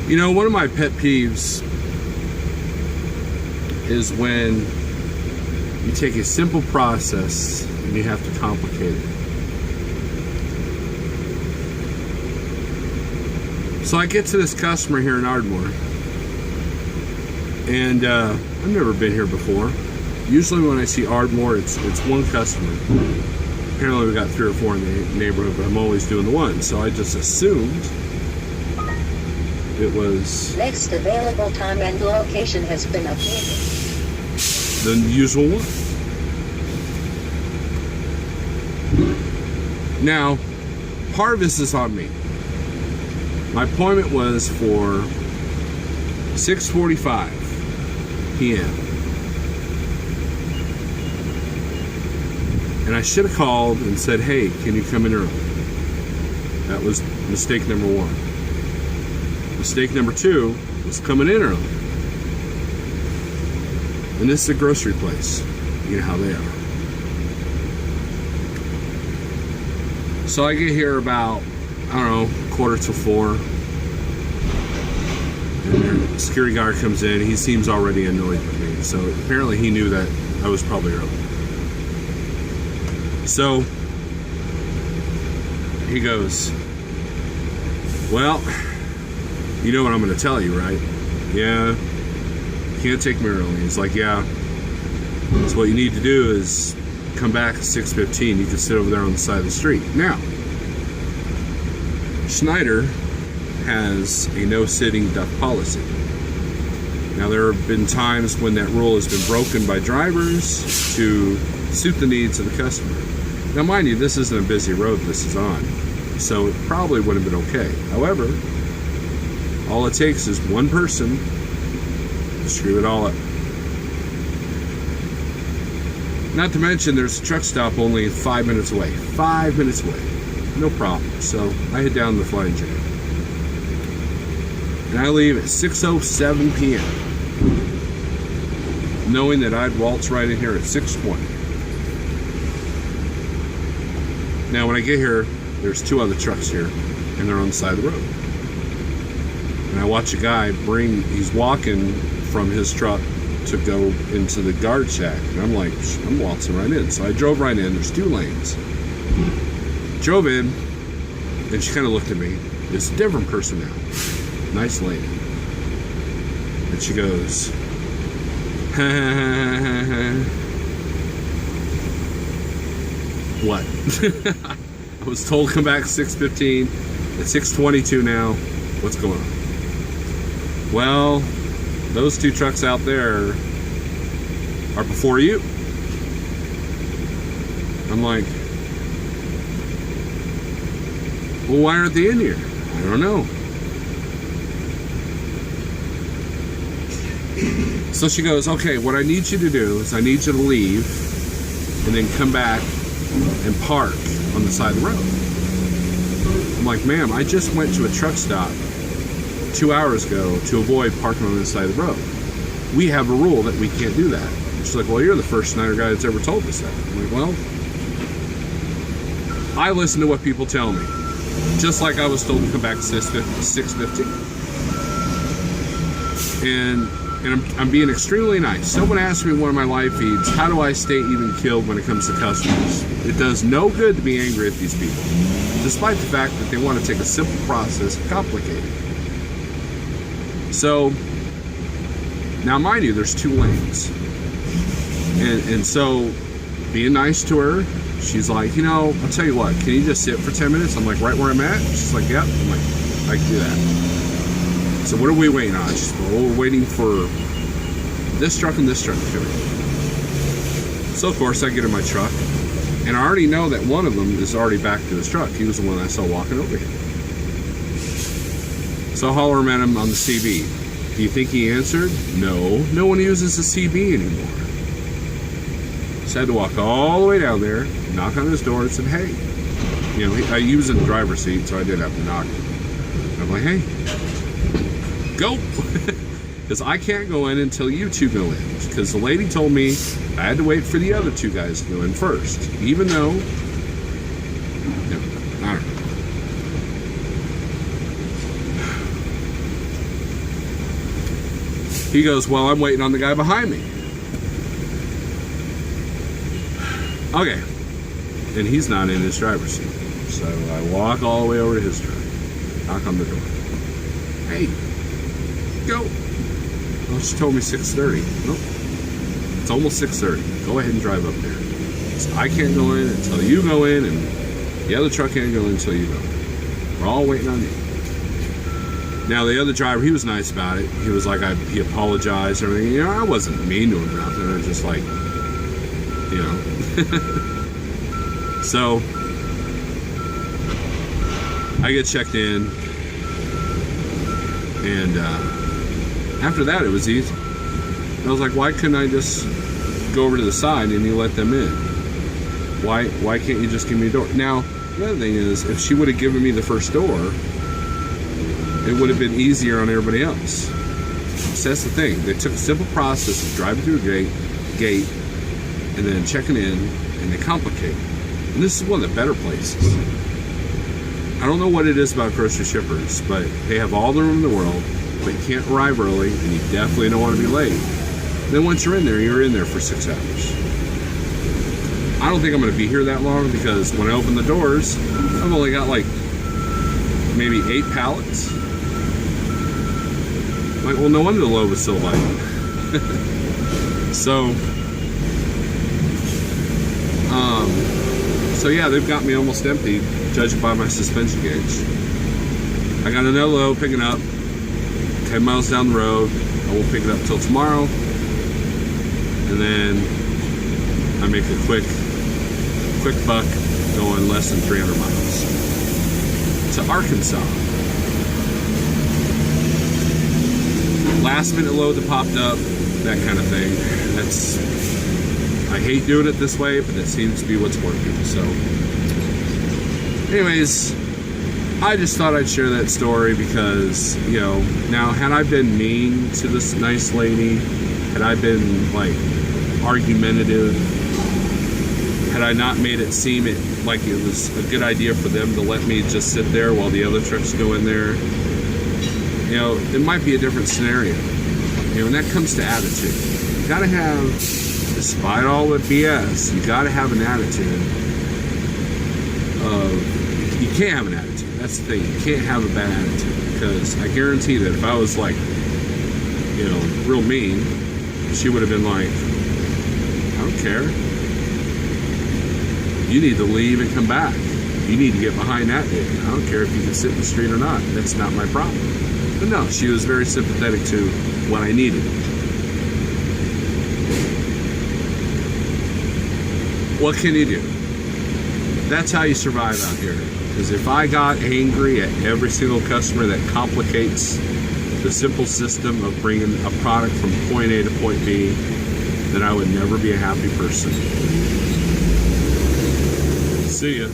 You know, one of my pet peeves is when you take a simple process and you have to complicate it. So I get to this customer here in Ardmore, and I've never been here before. Usually when I see Ardmore, it's one customer. Apparently we got 3 or 4 in the neighborhood, but I'm always doing the one. So I just assumed it was next available time and location has been updated. The usual one. Now, part of this is on me. My appointment was for 6:45 p.m. And I should have called and said, hey, can you come in early? That was mistake number 1. Mistake number 2 was coming in early. And this is a grocery place. You know how they are. So I get here about, I don't know, 3:45. And the security guard comes in. He seems already annoyed with me. So apparently he knew that I was probably early. So he goes, well, you know what I'm going to tell you, right? Yeah. Can't take me early. He's like, yeah. So what you need to do is come back at 6:15. You can sit over there on the side of the street. Now, Schneider has a no sitting duck policy. Now, there have been times when that rule has been broken by drivers to suit the needs of the customer. Now, mind you, this isn't a busy road this is on, so it probably would have been okay. However, all it takes is one person to screw it all up. Not to mention, there's a truck stop only 5 minutes away. 5 minutes away. No problem. So I head down the Flying J. And I leave at 6:07 p.m. knowing that I'd waltz right in here at 6:20. Now, when I get here, there's 2 other trucks here, and they're on the side of the road. And I watch a guy he's walking from his truck to go into the guard shack. And I'm like, I'm waltzing right in. So I drove right in. There's 2 lanes. Drove in, and she kind of looked at me. It's a different person now. Nice lady. And she goes, what? I was told to come back at 6:15. It's 6:22 now. What's going on? Well, those 2 trucks out there are before you. I'm like, well, why aren't they in here? I don't know. So she goes, okay, what I need you to do is I need you to leave and then come back and park on the side of the road. I'm like, ma'am, I just went to a truck stop 2 hours ago to avoid parking on this side of the road. We have a rule that we can't do that. She's like, well, you're the first Schneider guy that's ever told us that. I'm like, well, I listen to what people tell me. Just like I was told to come back at 6:15. And I'm being extremely nice. Someone asked me in one of my live feeds, how do I stay even keeled when it comes to customers? It does no good to be angry at these people, despite the fact that they want to take a simple process and complicate it. So, now mind you, there's 2 lanes. And so, being nice to her, she's like, you know, I'll tell you what, can you just sit for 10 minutes? I'm like, right where I'm at? She's like, yep. I'm like, I can do that. So what are we waiting on? She's like, well, we're waiting for this truck and this truck to come in. So, of course, I get in my truck, and I already know that one of them is already back to his truck. He was the one I saw walking over here. So I holler at him on the CB. Do you think he answered? No. No one uses the CB anymore. So I had to walk all the way down there, knock on his door, and said, hey. You know, I was in the driver's seat, so I did have to knock. And I'm like, hey, go. Because I can't go in until you 2 go in. Because the lady told me I had to wait for the other 2 guys to go in first. Even though, I don't know. He goes, well, I'm waiting on the guy behind me. Okay. And he's not in his driver's seat. So I walk all the way over to his truck. Knock on the door. Hey, go. Well, she told me 6:30. Nope. It's almost 6:30. Go ahead and drive up there. So I can't go in until you go in, and the other truck can't go in until you go in. We're all waiting on you. Now, the other driver, he was nice about it. He was like, he apologized and everything. You know, I wasn't mean to him or nothing. I was just like, you know. So, I get checked in. And after that, it was easy. I was like, why couldn't I just go over to the side and you let them in? Why can't you just give me a door? Now, the other thing is, if she would have given me the first door, it would have been easier on everybody else. So that's the thing. They took a simple process of driving through a gate and then checking in, and they complicate. And this is one of the better places. I don't know what it is about grocery shippers, but they have all the room in the world, but you can't arrive early, and you definitely don't want to be late. Then once you're in there for 6 hours. I don't think I'm going to be here that long, because when I open the doors, I've only got like maybe 8 pallets. Like, well, no wonder the load was so light. So yeah, they've got me almost empty, judging by my suspension gauge. I got another load picking up 10 miles down the road. I won't pick it up till tomorrow. And then I make a quick buck going less than 300 miles to Arkansas. Last minute load that popped up, that kind of thing. I hate doing it this way, but it seems to be what's working. So anyways, I just thought I'd share that story because, you know, now had I been mean to this nice lady, had I been like argumentative, had I not made it seem like it was a good idea for them to let me just sit there while the other trucks go in there, you know, it might be a different scenario. You know, and that comes to attitude. You gotta have, despite all the BS, you gotta have an attitude of, you can't have an attitude. That's the thing. You can't have a bad attitude, because I guarantee that if I was like, you know, real mean, she would have been like, I don't care. You need to leave and come back. You need to get behind that dude. I don't care if you can sit in the street or not. That's not my problem. But no, she was very sympathetic to what I needed. What can you do? That's how you survive out here. Because if I got angry at every single customer that complicates the simple system of bringing a product from point A to point B, then I would never be a happy person. See ya.